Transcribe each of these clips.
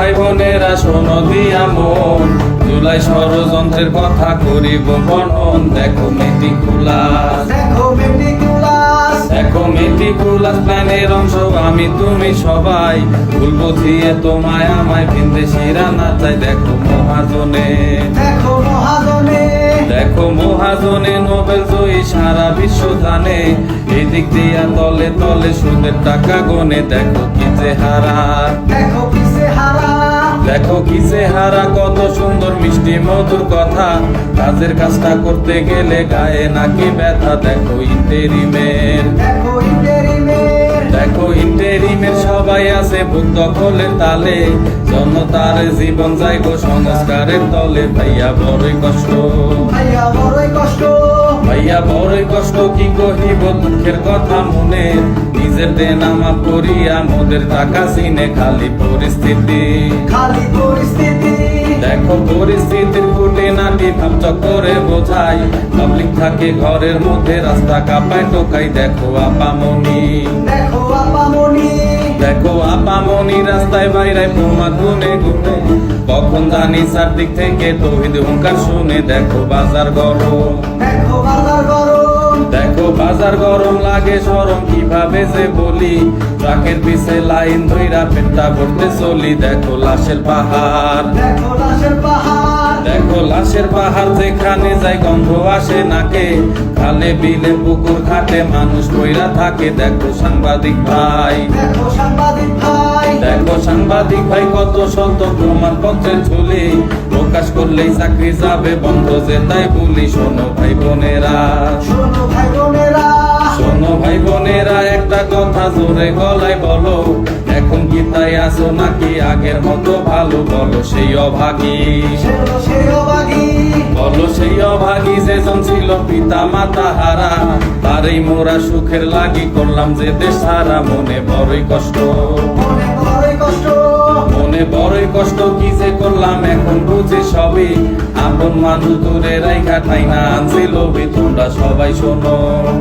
ভাই বোনেরা শোনো দিয়া মন, জুলাই ষড়যন্ত্রের কথা করিব বর্ণন। দেখো মেটিকুলাস, দেখো মেটিকুলাস প্ল্যানের অংশ আমি তুমি সবাই। ভুল বুঝিয়ে তোমায় আমায় ভিনদেশিরা না চাই। দেখো মহাজনে, দেখো মহাজনে নোবেল জয়ী সারা বিশ্ব জানে। এদিক দিয়া তলে তলে সুদের টাকা গনে। দেখো কি চেহারা, দেখো কি চেহারা, কত সুন্দর মিষ্টি মধুর কথা। কাজের কাজটা করতে গেলে গায়ে নাকি ব্যথা। দেখো ইন্টেরিমের, দেখো ইন্টেরিমের সবাই আছে বুক দখলের তালে। জনতার জীবন যাইব সংস্কারের তলে। ভাইয়া বড়ই কষ্ট, ভাইয়া বড়ই কষ্ট, কি কহিব দুঃখের কথা মনে। নিজের দেনা মাফ করিয়া মোদের টাকা চিনে। খালি পরিস্থিতি, দেখো পরিস্থিতির ফুটে নাটি ভাবচ করে বোঝাই। পাবলিক থাকে ঘরের মধ্যে, রাস্তা কাঁপায় টোকাই। দেখো আপামনি, দেখো আপামনি রাস্তায় বাইরায় প্রমাদ গুনে গুনে। কখন জানি চারদিক থেকে তৌহিদ হুঙ্কার শুনে। দেখো বাজার গরম, দেখো বাজার গরম, লাগে শরম কিভাবে যে বলি। ট্রাকের পিছে লাইন ধইরা পেটটা ভরতে চলি। দেখো লাশের পাহাড়, দেখো লাশের পাহাড়, যেখানে যাই গন্ধ আসে নাকে। খালে বিলে পুকুর ঘাটে মানুষ কইরা থাকে। দেখো সাংবাদিক ভাই, দেখো সাংবাদিক ভাই, কত শত প্রমাণ পত্রের ঝুলি। প্রকাশ করলেই চাকরি যাবে বন্ধ যে তাই বলি। শোনো ভাই বোনেরা, শোনো ভাই বোনেরা, একটা কথা জোরে গলায় বলো। এখন কি তাই আছো নাকি আগের মতো ভালো? বলো সেই অভাগী, বলো সেই অভাগী যেজন ছিল পিতা মাতা হারা। তারই মোরা সুখের লাগি করলাম যে দেশ হারা। মনে বড়ই কষ্ট, মনে বড়ই কষ্ট, কি যে করলাম এখন বুঝি সবই। আপন মানুষ দূরে রাইখা ঠাই না আনছিল। তোমরা সবাই শোনো,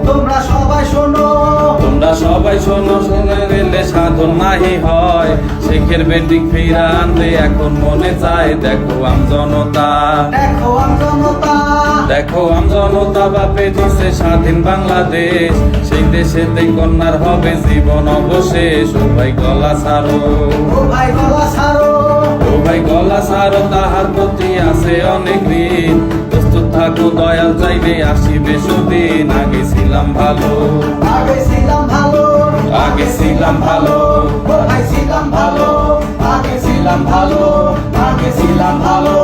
তোমরা সবাই শোনো, তোমরা সবাই শোনো। শুনে গেলে সাধন নাহি হয়, শেখের বেটিক ফিরা আনতে এখন মনে চায়। দেখো আমজনতা, দেখো আমজনতা, বাপে দিছে স্বাধীন বাংলাদেশ। সেই দেশেতে কন্যার হবে জীবন অবশেষ। ও ভাই গলা ছাড়ো, ও ভাই গলা ছাড়ো, তাহার প্রতি আছে অনেক ঋণ। প্রস্তুত থাকো দয়াল চাইবে আসিবে সুদিন। আগে ছিলাম ভালো, আগে ছিলাম ভালো, আগে ছিলাম ভালো, আগে ছিলাম ভালো, আগে ছিলাম ভালো, আগে ছিলাম ভালো।